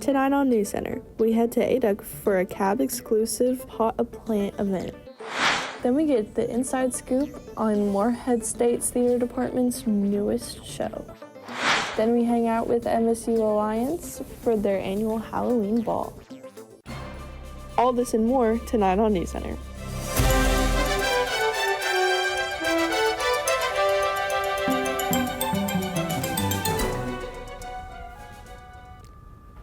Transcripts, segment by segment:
Tonight on NewsCenter, we head to ADUC for a CAB-exclusive Pot of Plant event. Then we get the inside scoop on Morehead State's Theater Department's newest show. Then we hang out with MSU Alliance for their annual Halloween ball. All this and more tonight on NewsCenter.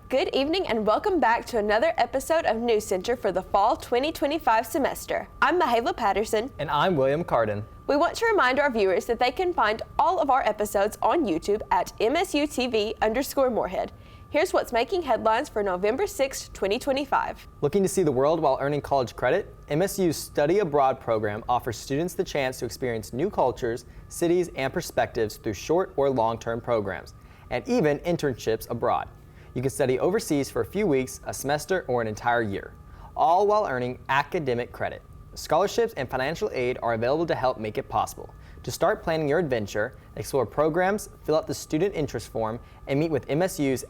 Good evening and welcome back to another episode of NewsCenter for the fall 2025 semester. I'm Mahala Patterson. And I'm William Carden. We want to remind our viewers that they can find all of our episodes on YouTube at MSUTV_Morehead. Here's what's making headlines for November 6, 2025. Looking to see the world while earning college credit? MSU's Study Abroad program offers students the chance to experience new cultures, cities, and perspectives through short or long-term programs, and even internships abroad. You can study overseas for a few weeks, a semester, or an entire year, all while earning academic credit. Scholarships and financial aid are available to help make it possible. To start planning your adventure, explore programs, fill out the student interest form, and meet with MSU's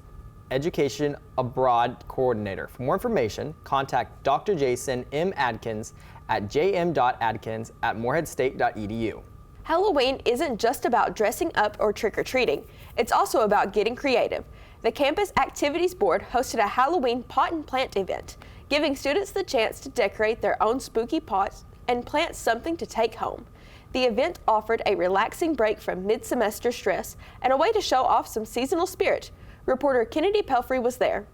Education Abroad Coordinator. For more information, contact Dr. Jason M. Adkins at jm.adkins@moreheadstate.edu. Halloween isn't just about dressing up or trick-or-treating. It's also about getting creative. The Campus Activities Board hosted a Halloween pot and plant event, giving students the chance to decorate their own spooky pots and plant something to take home. The event offered a relaxing break from mid-semester stress and a way to show off some seasonal spirit. Reporter Kennedy Pelfrey was there.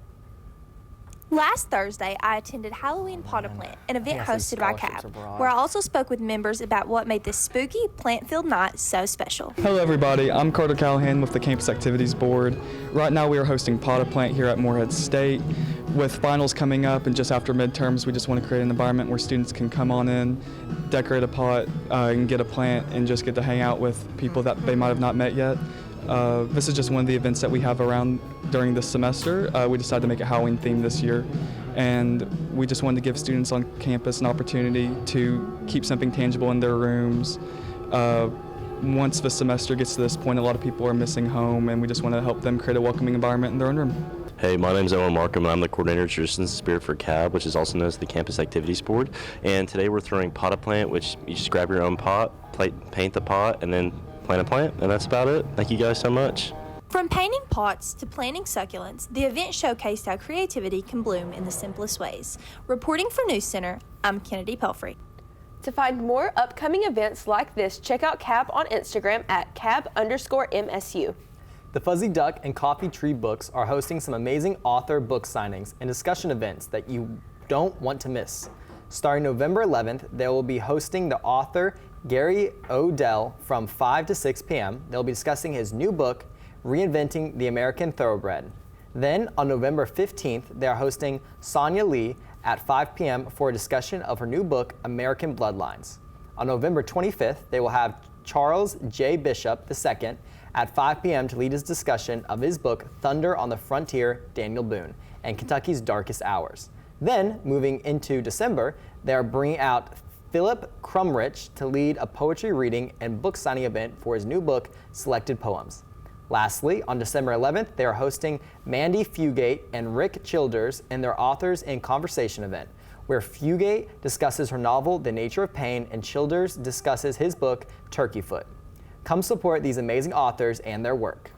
Last Thursday, I attended Halloween Pot of Plant, an event hosted by CAB, where I also spoke with members about what made this spooky, plant-filled night so special. Hello everybody, I'm Carter Callahan with the Campus Activities Board. Right now we are hosting Pot of Plant here at Morehead State. With finals coming up and just after midterms, we just want to create an environment where students can come on in, decorate a pot, and get a plant, and just get to hang out with people that they might have not met yet. This is just one of the events that we have around during the semester. We decided to make a Halloween theme this year, and we just wanted to give students on campus an opportunity to keep something tangible in their rooms. Once the semester gets to this point, a lot of people are missing home, and we just want to help them create a welcoming environment in their own room. Hey, my name is Owen Markham, and I'm the coordinator of Traditions and Spirit for CAB, which is also known as the Campus Activities Board. And today we're throwing Pot of Plant, which you just grab your own pot, paint the pot, and then plant a plant, and that's about it. Thank you guys so much. From painting pots to planting succulents, the event showcased how creativity can bloom in the simplest ways. Reporting for NewsCenter, I'm Kennedy Pelfrey. To find more upcoming events like this, check out CAB on Instagram at CAB_MSU. The Fuzzy Duck and Coffee Tree Books are hosting some amazing author book signings and discussion events that you don't want to miss. Starting November 11th, they will be hosting the author Gary Odell from 5 to 6 p.m. They'll be discussing his new book, Reinventing the American Thoroughbred. Then on November 15th, they are hosting Sonia Lee at 5 p.m. for a discussion of her new book, American Bloodlines. On November 25th, they will have Charles J. Bishop II at 5 p.m. to lead his discussion of his book, Thunder on the Frontier, Daniel Boone, and Kentucky's Darkest Hours. Then, moving into December, they are bringing out Philip Crumrich to lead a poetry reading and book signing event for his new book, Selected Poems. Lastly, on December 11th, they are hosting Mandy Fugate and Rick Childers in their Authors in Conversation event, where Fugate discusses her novel, The Nature of Pain, and Childers discusses his book, Turkeyfoot. Come support these amazing authors and their work.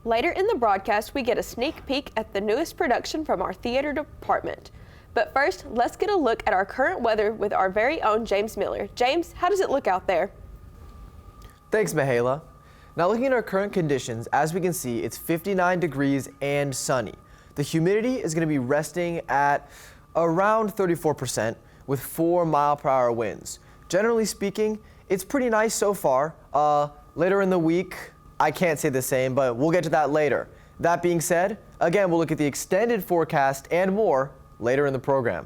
Later in the broadcast, we get a sneak peek at the newest production from our theater department. But first, let's get a look at our current weather with our very own James Miller. James, how does it look out there? Thanks, Mahala. Now looking at our current conditions, as we can see, it's 59 degrees and sunny. The humidity is going to be resting at around 34% with 4-mile-per-hour winds. Generally speaking, it's pretty nice so far. Later in the week, I can't say the same, but we'll get to that later. That being said, again, we'll look at the extended forecast and more later in the program.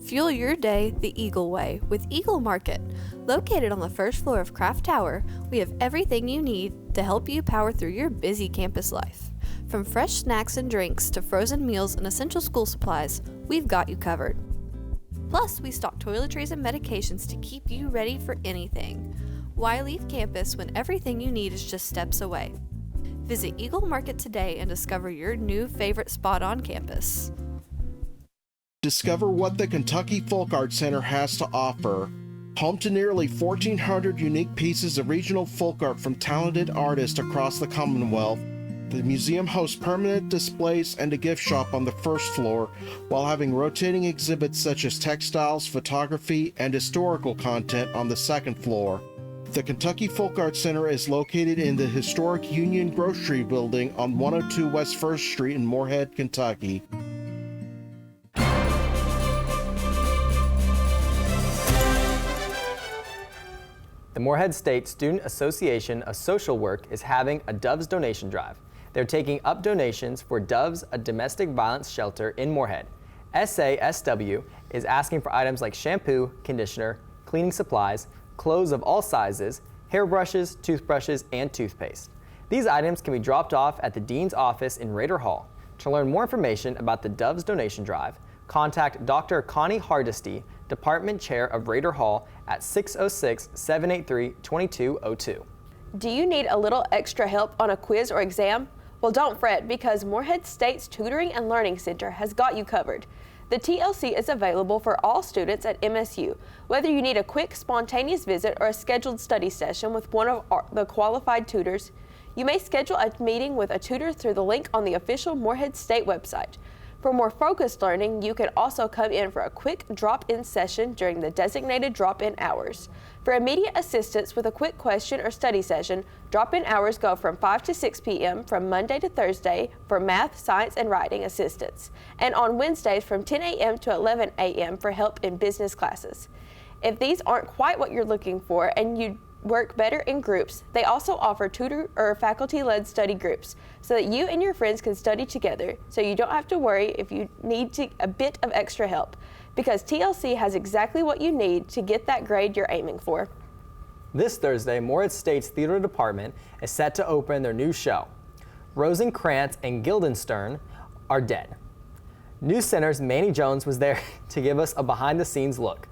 Fuel your day the Eagle way with Eagle Market. Located on the first floor of Craft Tower, we have everything you need to help you power through your busy campus life. From fresh snacks and drinks to frozen meals and essential school supplies, we've got you covered. Plus, we stock toiletries and medications to keep you ready for anything. Why leave campus when everything you need is just steps away? Visit Eagle Market today and discover your new favorite spot on campus. Discover what the Kentucky Folk Art Center has to offer. Home to nearly 1,400 unique pieces of regional folk art from talented artists across the Commonwealth, the museum hosts permanent displays and a gift shop on the first floor, while having rotating exhibits such as textiles, photography, and historical content on the second floor. The Kentucky Folk Art Center is located in the historic Union Grocery Building on 102 West 1st Street in Moorhead, Kentucky. The Moorhead State Student Association of Social Work is having a Doves donation drive. They're taking up donations for Doves, a domestic violence shelter in Moorhead. SASW is asking for items like shampoo, conditioner, cleaning supplies, clothes of all sizes, hairbrushes, toothbrushes, and toothpaste. These items can be dropped off at the Dean's office in Raider Hall. To learn more information about the Doves donation drive, contact Dr. Connie Hardesty, Department Chair of Raider Hall at 606-783-2202. Do you need a little extra help on a quiz or exam? Well, don't fret, because Moorhead State's Tutoring and Learning Center has got you covered. The TLC is available for all students at MSU. Whether you need a quick, spontaneous visit or a scheduled study session with one of the qualified tutors, you may schedule a meeting with a tutor through the link on the official Moorhead State website. For more focused learning, you can also come in for a quick drop-in session during the designated drop-in hours. For immediate assistance with a quick question or study session, drop-in hours go from 5 to 6 p.m. from Monday to Thursday for math, science, and writing assistance, and on Wednesdays from 10 a.m. to 11 a.m. for help in business classes. If these aren't quite what you're looking for and you work better in groups, they also offer tutor or faculty-led study groups so that you and your friends can study together, so you don't have to worry if you need a bit of extra help, because TLC has exactly what you need to get that grade you're aiming for. This Thursday, Moorhead State's theater department is set to open their new show. Rosencrantz and Guildenstern Are Dead. NewsCenter's Manny Jones was there to give us a behind-the-scenes look.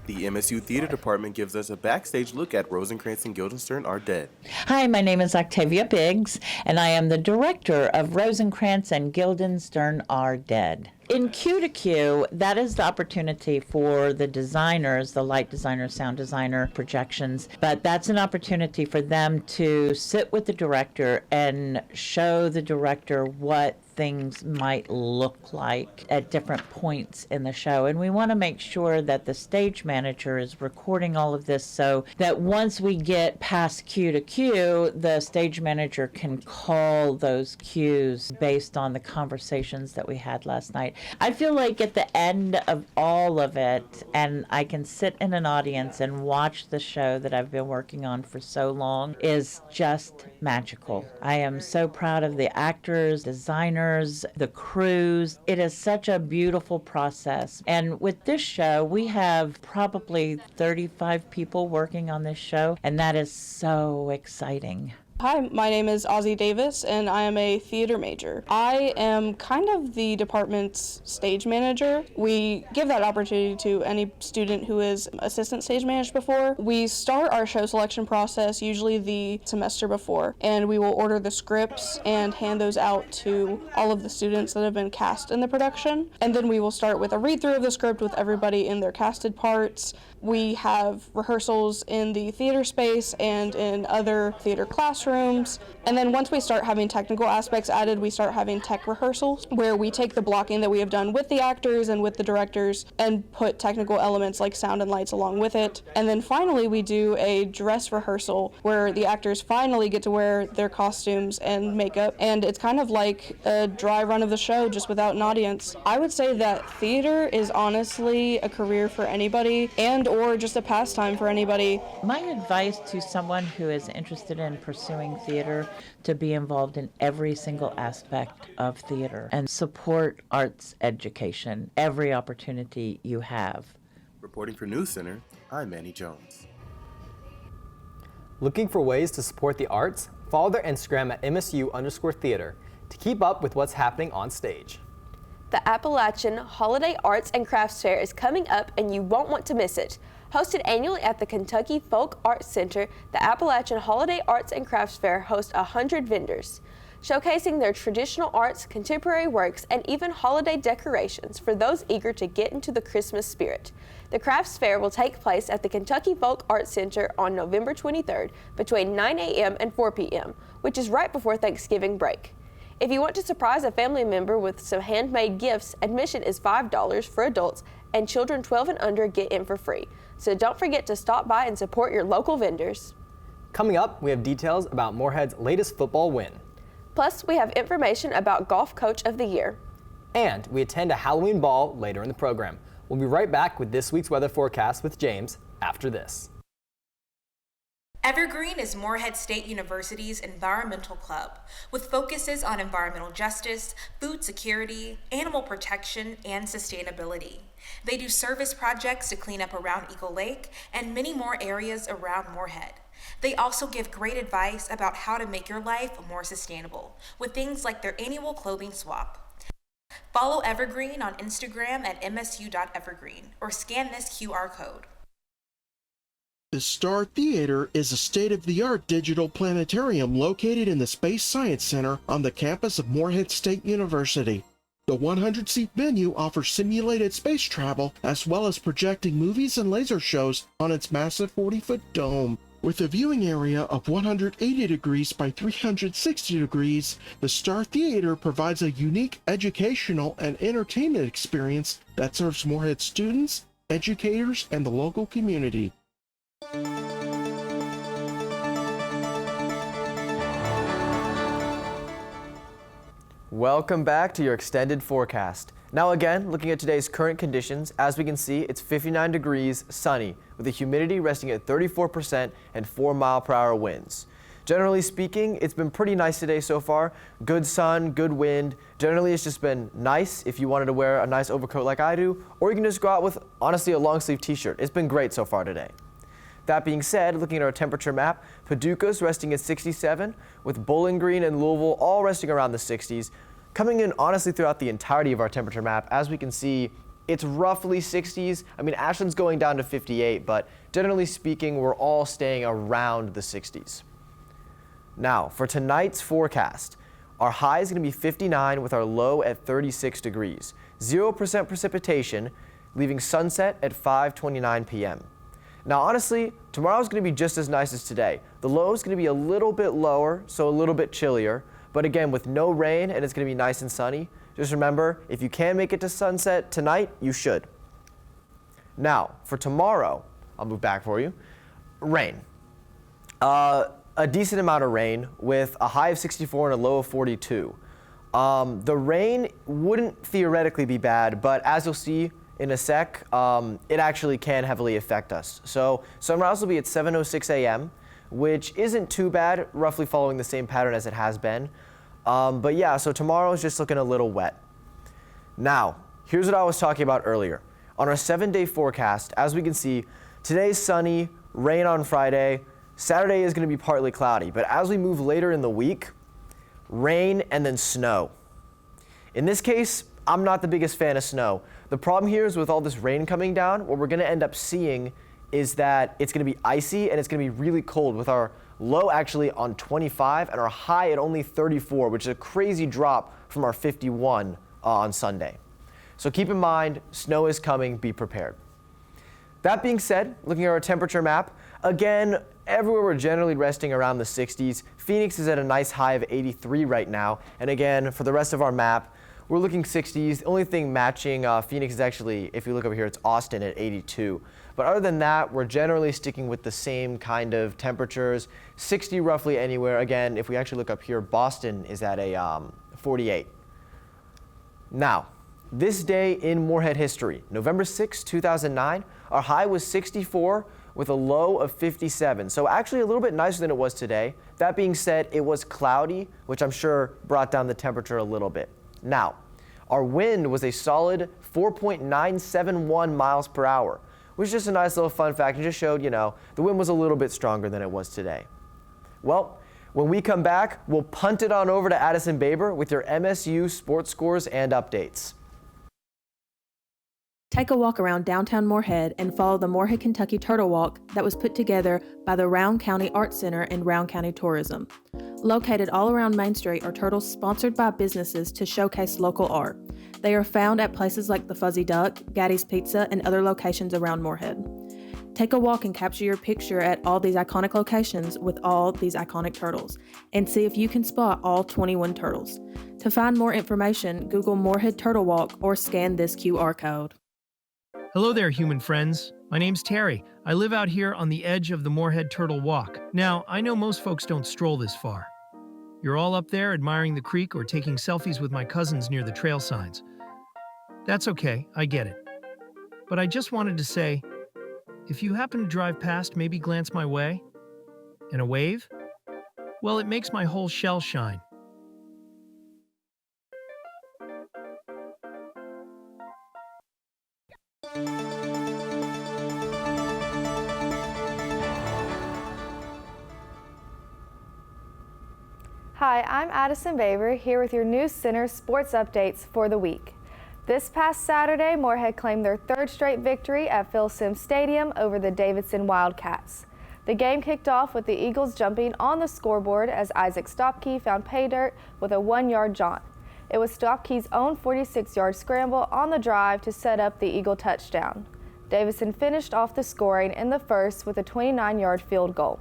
The MSU Theater Department gives us a backstage look at Rosencrantz and Guildenstern Are Dead. Hi, my name is Octavia Biggs, and I am the director of Rosencrantz and Guildenstern Are Dead. In Q to Q, that is the opportunity for the designers, the light designer, sound designer, projections, but that's an opportunity for them to sit with the director and show the director what things might look like at different points in the show. And we want to make sure that the stage manager is recording all of this so that once we get past Q to Q, the stage manager can call those cues based on the conversations that we had last night. I feel like at the end of all of it, and I can sit in an audience and watch the show that I've been working on for so long, is just magical. I am so proud of the actors, designers, the crews. It is such a beautiful process. And with this show, we have probably 35 people working on this show, and that is so exciting. Hi, my name is Ozzy Davis, and I am a theater major. I am kind of the department's stage manager. We give that opportunity to any student who is assistant stage managed before. We start our show selection process usually the semester before, and we will order the scripts and hand those out to all of the students that have been cast in the production. And then we will start with a read-through of the script with everybody in their casted parts. We have rehearsals in the theater space and in other theater classrooms. And then once we start having technical aspects added, we start having tech rehearsals where we take the blocking that we have done with the actors and with the directors and put technical elements like sound and lights along with it. And then finally we do a dress rehearsal where the actors finally get to wear their costumes and makeup. And it's kind of like a dry run of the show just without an audience. I would say that theater is honestly a career for anybody and or just a pastime for anybody. My advice to someone who is interested in pursuing theater to be involved in every single aspect of theater and support arts education every opportunity you have. Reporting for NewsCenter, I'm Manny Jones. Looking for ways to support the arts? Follow their Instagram at MSU_theater to keep up with what's happening on stage. The Appalachian Holiday Arts and Crafts Fair is coming up and you won't want to miss it. Hosted annually at the Kentucky Folk Arts Center, the Appalachian Holiday Arts and Crafts Fair hosts 100 vendors, showcasing their traditional arts, contemporary works, and even holiday decorations for those eager to get into the Christmas spirit. The Crafts Fair will take place at the Kentucky Folk Arts Center on November 23rd between 9 a.m. and 4 p.m., which is right before Thanksgiving break. If you want to surprise a family member with some handmade gifts, admission is $5 for adults, and children 12 and under get in for free. So don't forget to stop by and support your local vendors. Coming up, we have details about Moorhead's latest football win. Plus, we have information about Golf Coach of the Year. And we attend a Halloween ball later in the program. We'll be right back with this week's weather forecast with James after this. Evergreen is Morehead State University's environmental club, with focuses on environmental justice, food security, animal protection, and sustainability. They do service projects to clean up around Eagle Lake and many more areas around Morehead. They also give great advice about how to make your life more sustainable, with things like their annual clothing swap. Follow Evergreen on Instagram at msu.evergreen or scan this QR code. The Star Theater is a state-of-the-art digital planetarium located in the Space Science Center on the campus of Morehead State University. The 100-seat venue offers simulated space travel as well as projecting movies and laser shows on its massive 40-foot dome. With a viewing area of 180 degrees by 360 degrees, the Star Theater provides a unique educational and entertainment experience that serves Morehead students, educators, and the local community. Welcome back to your extended forecast. Now again, looking at today's current conditions, as we can see, it's 59 degrees, sunny, with the humidity resting at 34% and 4-mile-per-hour winds. Generally speaking, it's been pretty nice today so far. Good sun, good wind. Generally, it's just been nice if you wanted to wear a nice overcoat like I do, or you can just go out with, honestly, a long-sleeve t-shirt. It's been great so far today. That being said, looking at our temperature map, Paducah's resting at 67, with Bowling Green and Louisville all resting around the 60s. Coming in honestly throughout the entirety of our temperature map, as we can see, it's roughly 60s. I mean, Ashland's going down to 58, but generally speaking, we're all staying around the 60s. Now, for tonight's forecast, our high is going to be 59 with our low at 36 degrees. 0% precipitation, leaving sunset at 5:29 p.m. Now, honestly, tomorrow's going to be just as nice as today. The low is going to be a little bit lower, so a little bit chillier. But again, with no rain and it's going to be nice and sunny, just remember, if you can make it to sunset tonight, you should. Now, for tomorrow, I'll move back for you. Rain. A decent amount of rain with a high of 64 and a low of 42. The rain wouldn't theoretically be bad, but as you'll see in a sec, it actually can heavily affect us. So sunrise will be at 7:06 a.m., which isn't too bad, roughly following the same pattern as it has been. But yeah, so tomorrow is just looking a little wet. Now, here's what I was talking about earlier. On our 7-day forecast, as we can see, today's sunny, rain on Friday, Saturday is going to be partly cloudy, but as we move later in the week, rain and then snow. In this case, I'm not the biggest fan of snow. The problem here is with all this rain coming down, what we're going to end up seeing is that it's going to be icy and it's going to be really cold, with our low actually on 25 and our high at only 34, which is a crazy drop from our 51 on Sunday. So keep in mind, snow is coming, be prepared. That being said, looking at our temperature map, again, everywhere we're generally resting around the 60s. Phoenix is at a nice high of 83 right now. And again, for the rest of our map, we're looking 60s. The only thing matching Phoenix is actually, if you look over here, it's Austin at 82. But other than that, we're generally sticking with the same kind of temperatures, 60 roughly anywhere. Again, if we actually look up here, Boston is at a 48. Now, this day in Morehead history, November 6, 2009, our high was 64 with a low of 57. So actually a little bit nicer than it was today. That being said, it was cloudy, which I'm sure brought down the temperature a little bit. Now, our wind was a solid 4.971 miles per hour, which is just a nice little fun fact. It just showed, the wind was a little bit stronger than it was today. Well, when we come back, we'll punt it on over to Addison Baber with your MSU sports scores and updates. Take a walk around downtown Moorhead and follow the Moorhead, Kentucky Turtle Walk that was put together by the Round County Arts Center and Round County Tourism. Located all around Main Street are turtles sponsored by businesses to showcase local art. They are found at places like the Fuzzy Duck, Gaddy's Pizza, and other locations around Moorhead. Take a walk and capture your picture at all these iconic locations with all these iconic turtles, and see if you can spot all 21 turtles. To find more information, Google Moorhead Turtle Walk or scan this QR code. Hello there, human friends. My name's Terry. I live out here on the edge of the Moorhead Turtle Walk. Now, I know most folks don't stroll this far. You're all up there admiring the creek or taking selfies with my cousins near the trail signs. That's okay, I get it. But I just wanted to say, if you happen to drive past, maybe glance my way. And a wave? Well, it makes my whole shell shine. Hi, I'm Addison Baber, here with your NewsCenter sports updates for the week. This past Saturday, Moorhead claimed their third straight victory at Phil Simms Stadium over the Davidson Wildcats. The game kicked off with the Eagles jumping on the scoreboard as Isaac Stopke found pay dirt with a 1-yard jaunt. It was Stopke's own 46-yard scramble on the drive to set up the Eagle touchdown. Davidson finished off the scoring in the first with a 29-yard field goal.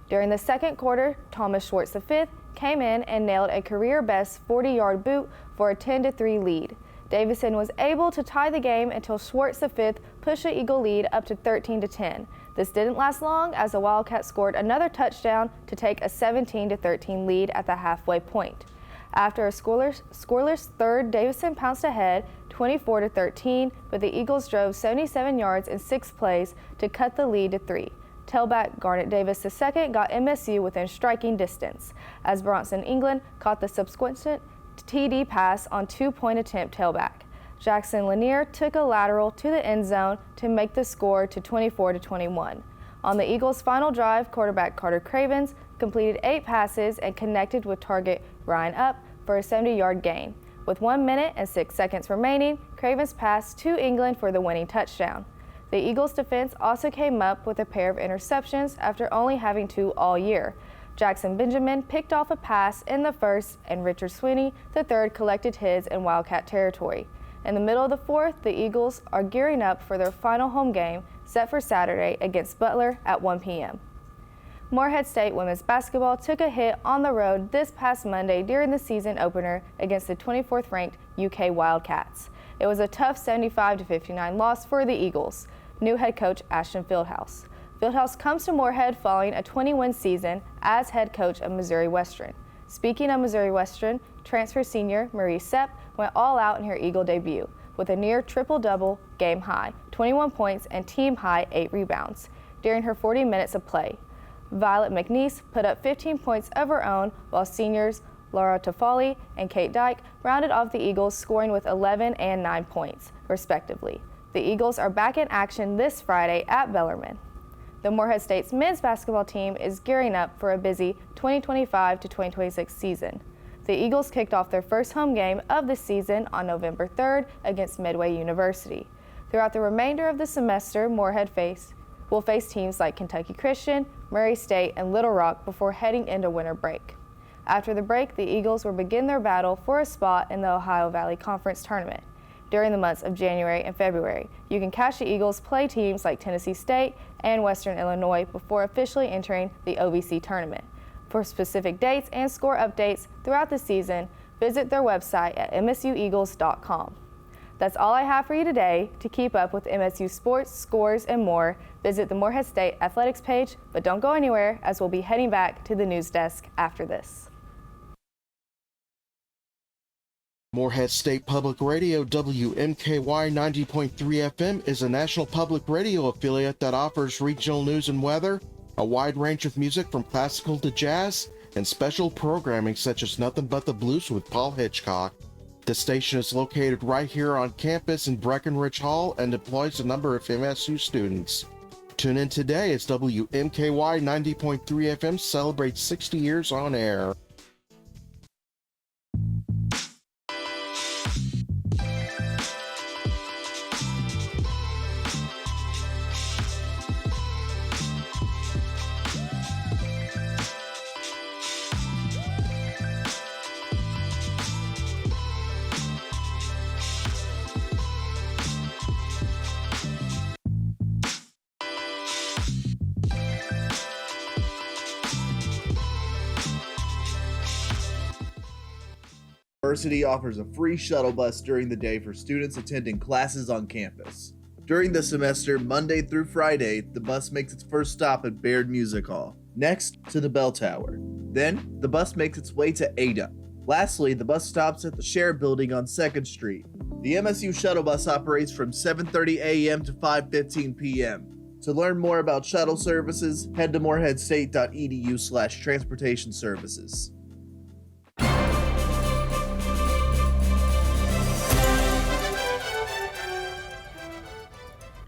During the second quarter, Thomas Schwartz V came in and nailed a career-best 40-yard boot for a 10-3 lead. Davidson was able to tie the game until Schwartz V pushed the Eagle lead up to 13-10. This didn't last long as the Wildcats scored another touchdown to take a 17-13 lead at the halfway point. After a scoreless third, Davidson pounced ahead 24-13, but the Eagles drove 77 yards in 6 plays to cut the lead to 3. Tailback Garnet Davis II got MSU within striking distance, as Bronson England caught the subsequent TD pass on 2-point attempt tailback. Jackson Lanier took a lateral to the end zone to make the score to 24-21. On the Eagles' final drive, quarterback Carter Cravens completed 8 passes and connected with target Ryan Up for a 70-yard gain. With 1 minute and 6 seconds remaining, Cravens passed to England for the winning touchdown. The Eagles' defense also came up with a pair of interceptions after only having 2 all year. Jackson Benjamin picked off a pass in the first, and Richard Sweeney III collected his in Wildcat territory. In the middle of the fourth, the Eagles are gearing up for their final home game set for Saturday against Butler at 1 p.m. Moorhead State women's basketball took a hit on the road this past Monday during the season opener against the 24th ranked UK Wildcats. It was a tough 75-59 loss for the Eagles. New head coach Ashton Fieldhouse. Fieldhouse comes to Moorhead following a 20-win season as head coach of Missouri Western. Speaking of Missouri Western, transfer senior Marie Sepp went all out in her Eagle debut with a near triple-double game high, 21 points and team high 8 rebounds during her 40 minutes of play. Violet McNeese put up 15 points of her own, while seniors Laura Toffoli and Kate Dyke rounded off the Eagles, scoring with 11 and 9 points, respectively. The Eagles are back in action this Friday at Bellarmine. The Moorhead State's men's basketball team is gearing up for a busy 2025-2026 season. The Eagles kicked off their first home game of the season on November 3rd against Midway University. Throughout the remainder of the semester, Moorhead will face teams like Kentucky Christian, Murray State, and Little Rock before heading into winter break. After the break, the Eagles will begin their battle for a spot in the Ohio Valley Conference Tournament. During the months of January and February, you can catch the Eagles play teams like Tennessee State and Western Illinois before officially entering the OVC tournament. For specific dates and score updates throughout the season, visit their website at msueagles.com. That's all I have for you today. To keep up with MSU sports, scores, and more, visit the Moorhead State Athletics page, but don't go anywhere as we'll be heading back to the news desk after this. Moorhead State Public Radio, WMKY 90.3 FM, is a national public radio affiliate that offers regional news and weather, a wide range of music from classical to jazz, and special programming such as Nothing But the Blues with Paul Hitchcock. The station is located right here on campus in Breckenridge Hall and employs a number of MSU students. Tune in today as WMKY 90.3 FM celebrates 60 years on air. University offers a free shuttle bus during the day for students attending classes on campus. During the semester, Monday through Friday, the bus makes its first stop at Baird Music Hall, next to the Bell Tower. Then, the bus makes its way to Ada. Lastly, the bus stops at the Share Building on 2nd Street. The MSU shuttle bus operates from 7:30 a.m. to 5:15 p.m. To learn more about shuttle services, head to moreheadstate.edu/transportation services.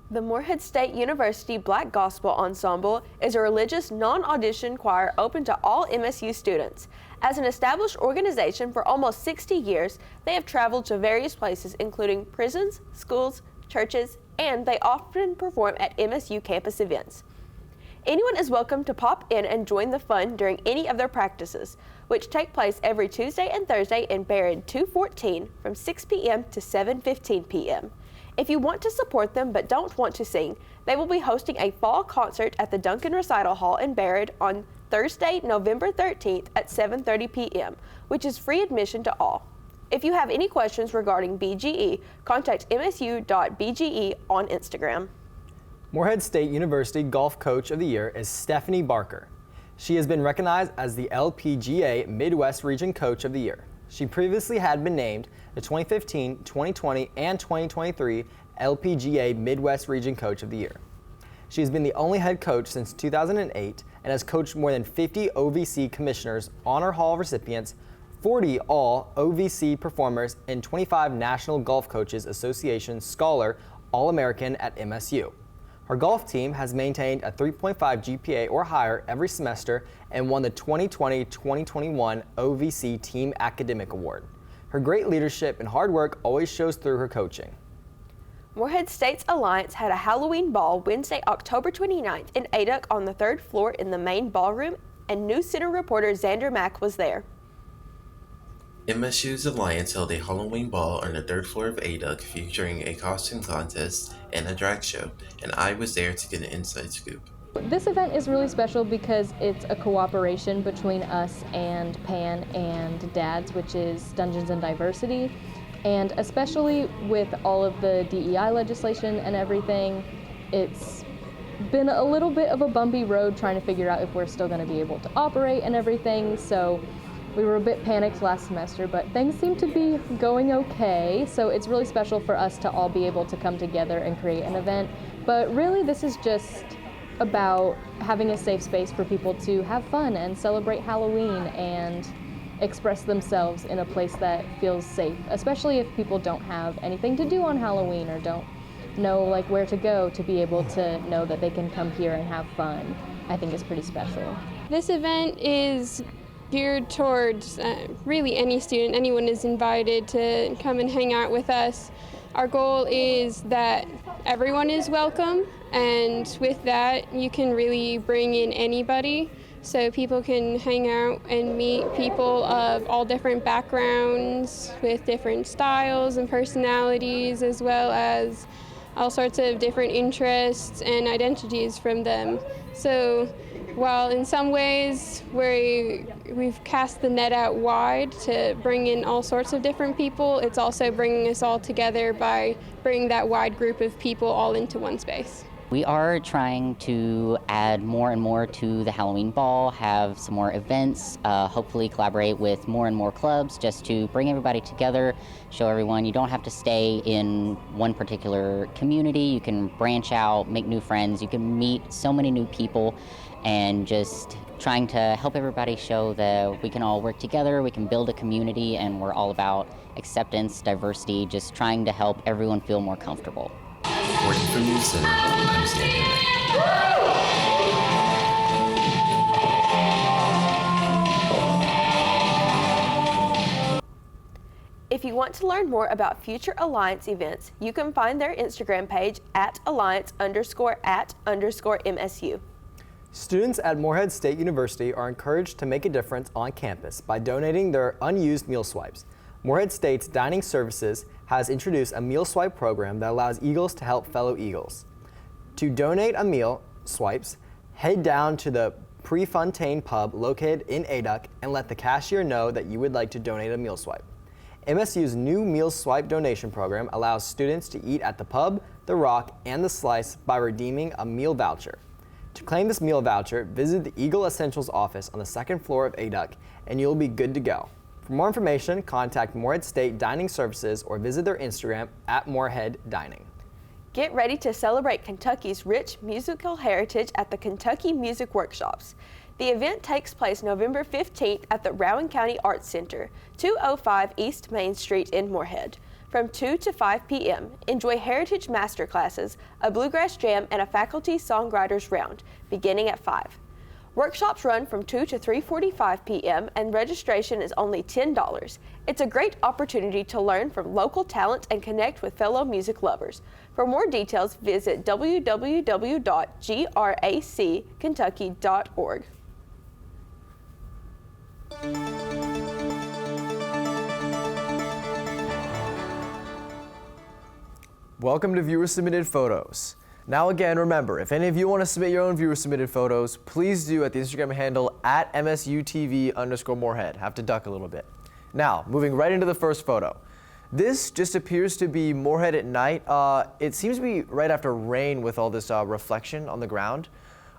The Morehead State University Black Gospel Ensemble is a religious non-audition choir open to all MSU students. As an established organization for almost 60 years, they have traveled to various places including prisons, schools, churches, and they often perform at MSU campus events. Anyone is welcome to pop in and join the fun during any of their practices, which take place every Tuesday and Thursday in Baird 214 from 6 p.m. to 7:15 p.m. If you want to support them but don't want to sing, they will be hosting a fall concert at the Duncan Recital Hall in Baird on Thursday, November 13th at 7:30 p.m., which is free admission to all. If you have any questions regarding BGE, contact msu.bge on Instagram. Morehead State University Golf Coach of the Year is Stephanie Barker. She has been recognized as the LPGA Midwest Region Coach of the Year. She previously had been named the 2015, 2020, and 2023 LPGA Midwest Region Coach of the Year. She has been the only head coach since 2008 and has coached more than 50 OVC commissioners, honor hall recipients, 40 all OVC performers, and 25 National Golf Coaches Association Scholar All-American at MSU. Her golf team has maintained a 3.5 GPA or higher every semester and won the 2020-2021 OVC Team Academic Award. Her great leadership and hard work always shows through her coaching. Morehead State's Alliance had a Halloween ball Wednesday, October 29th in Aduc on the 3rd floor in the main ballroom, and NewsCenter reporter Xander Mack was there. MSU's Alliance held a Halloween ball on the 3rd floor of Aduc featuring a costume contest and a drag show, and I was there to get an inside scoop. This event is really special because it's a cooperation between us and PAN and DADS, which is Dungeons and Diversity, and especially with all of the DEI legislation and everything, it's been a little bit of a bumpy road trying to figure out if we're still going to be able to operate and everything, so we were a bit panicked last semester, but things seem to be going okay, so it's really special for us to all be able to come together and create an event. But really, this is just about having a safe space for people to have fun and celebrate Halloween and express themselves in a place that feels safe, especially if people don't have anything to do on Halloween or don't know like where to go, to be able to know that they can come here and have fun. I think is pretty special. This event is geared towards really any student. Anyone is invited to come and hang out with us. Our goal is that everyone is welcome, and with that you can really bring in anybody, so people can hang out and meet people of all different backgrounds with different styles and personalities, as well as all sorts of different interests and identities from them. So while in some ways we've cast the net out wide to bring in all sorts of different people, it's also bringing us all together by bringing that wide group of people all into one space. We are trying to add more and more to the Halloween ball, have some more events, hopefully collaborate with more and more clubs just to bring everybody together, show everyone you don't have to stay in one particular community. You can branch out, make new friends, you can meet so many new people, and just trying to help everybody show that we can all work together, we can build a community, and we're all about acceptance, diversity, just trying to help everyone feel more comfortable. Reporting for NewsCenter, I'm Xander Mack. If you want to learn more about future Alliance events, you can find their Instagram page at alliance_@_MSU. Students at Morehead State University are encouraged to make a difference on campus by donating their unused meal swipes. Morehead State's Dining Services has introduced a meal swipe program that allows Eagles to help fellow Eagles. To donate a meal swipes, head down to the Prefontaine pub located in Aduc and let the cashier know that you would like to donate a meal swipe. MSU's new Meal Swipe donation program allows students to eat at the Pub, the Rock, and the Slice by redeeming a meal voucher. To claim this meal voucher, visit the Eagle Essentials office on the second floor of ADUC, and you'll be good to go. For more information, contact Morehead State Dining Services or visit their Instagram at Morehead Dining. Get ready to celebrate Kentucky's rich musical heritage at the Kentucky Music Workshops. The event takes place November 15th at the Rowan County Arts Center, 205 East Main Street in Morehead. From 2 to 5 p.m., enjoy heritage masterclasses, a bluegrass jam, and a faculty songwriters round, beginning at 5. Workshops run from 2 to 3:45 p.m. and registration is only $10. It's a great opportunity to learn from local talent and connect with fellow music lovers. For more details, visit www.grackentucky.org. Welcome to Viewer Submitted Photos. Now again, remember, if any of you want to submit your own viewer submitted photos, please do at the Instagram handle at MSUTV_Morehead. Have to duck a little bit. Now, moving right into the first photo. This just appears to be Morehead at night. It seems to be right after rain with all this reflection on the ground.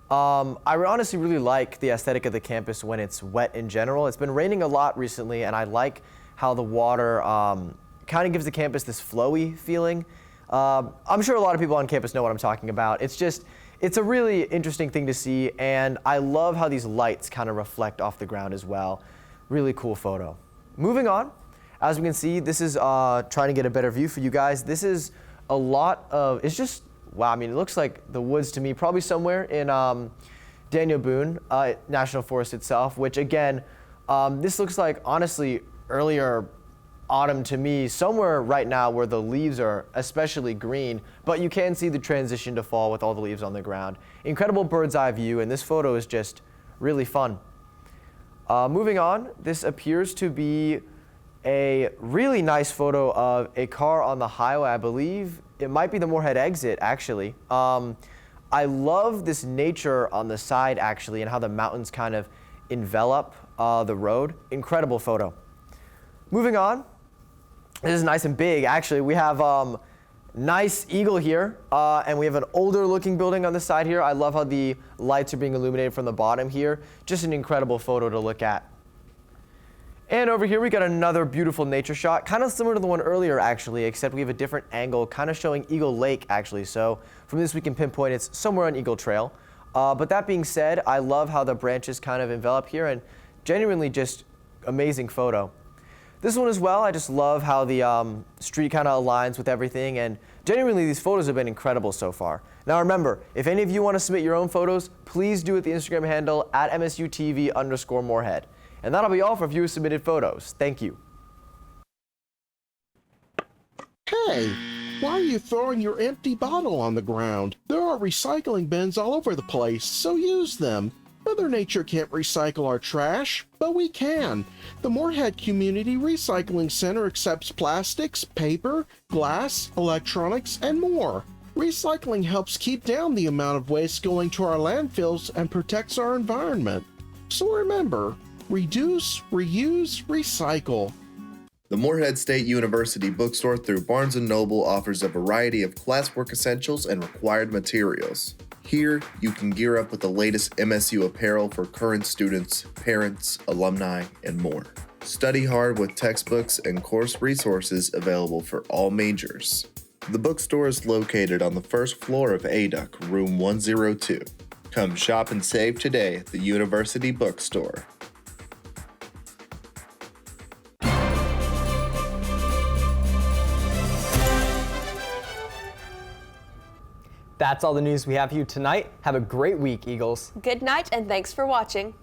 I honestly really like the aesthetic of the campus when it's wet in general. It's been raining a lot recently, and I like how the water kind of gives the campus this flowy feeling. I'm sure a lot of people on campus know what I'm talking about. It's a really interesting thing to see, and I love how these lights kind of reflect off the ground as well. Really cool photo. Moving on, as we can see, this is trying to get a better view for you guys. This is a lot of, it's just, wow, I mean, it looks like the woods to me, probably somewhere in Daniel Boone National Forest itself, which again, this looks like, honestly, earlier autumn to me, somewhere right now where the leaves are especially green, but you can see the transition to fall with all the leaves on the ground. Incredible bird's eye view, and this photo is just really fun. Moving on, this appears to be a really nice photo of a car on the highway. I believe it might be the Morehead exit, actually. I love this nature on the side, actually, and how the mountains kind of envelop the road. Incredible photo. Moving on. This is nice and big, actually. We have nice eagle here, and we have an older looking building on the side here. I love how the lights are being illuminated from the bottom here. Just an incredible photo to look at. And over here we got another beautiful nature shot, kind of similar to the one earlier actually, except we have a different angle, kind of showing Eagle Lake actually. So from this we can pinpoint it's somewhere on Eagle Trail. But that being said, I love how the branches kind of envelop here, and genuinely just amazing photo. This one as well, I just love how the street kind of aligns with everything, and genuinely these photos have been incredible so far. Now remember, if any of you want to submit your own photos, please do it at the Instagram handle at MSUTV_Morehead. And that'll be all for viewer submitted photos. Thank you. Hey, why are you throwing your empty bottle on the ground? There are recycling bins all over the place, so use them. Mother Nature can't recycle our trash, but we can. The Morehead Community Recycling Center accepts plastics, paper, glass, electronics, and more. Recycling helps keep down the amount of waste going to our landfills and protects our environment. So remember, reduce, reuse, recycle. The Morehead State University bookstore through Barnes & Noble offers a variety of classwork essentials and required materials. Here, you can gear up with the latest MSU apparel for current students, parents, alumni, and more. Study hard with textbooks and course resources available for all majors. The bookstore is located on the first floor of ADUC, room 102. Come shop and save today at the University Bookstore. That's all the news we have for you tonight. Have a great week, Eagles. Good night, and thanks for watching.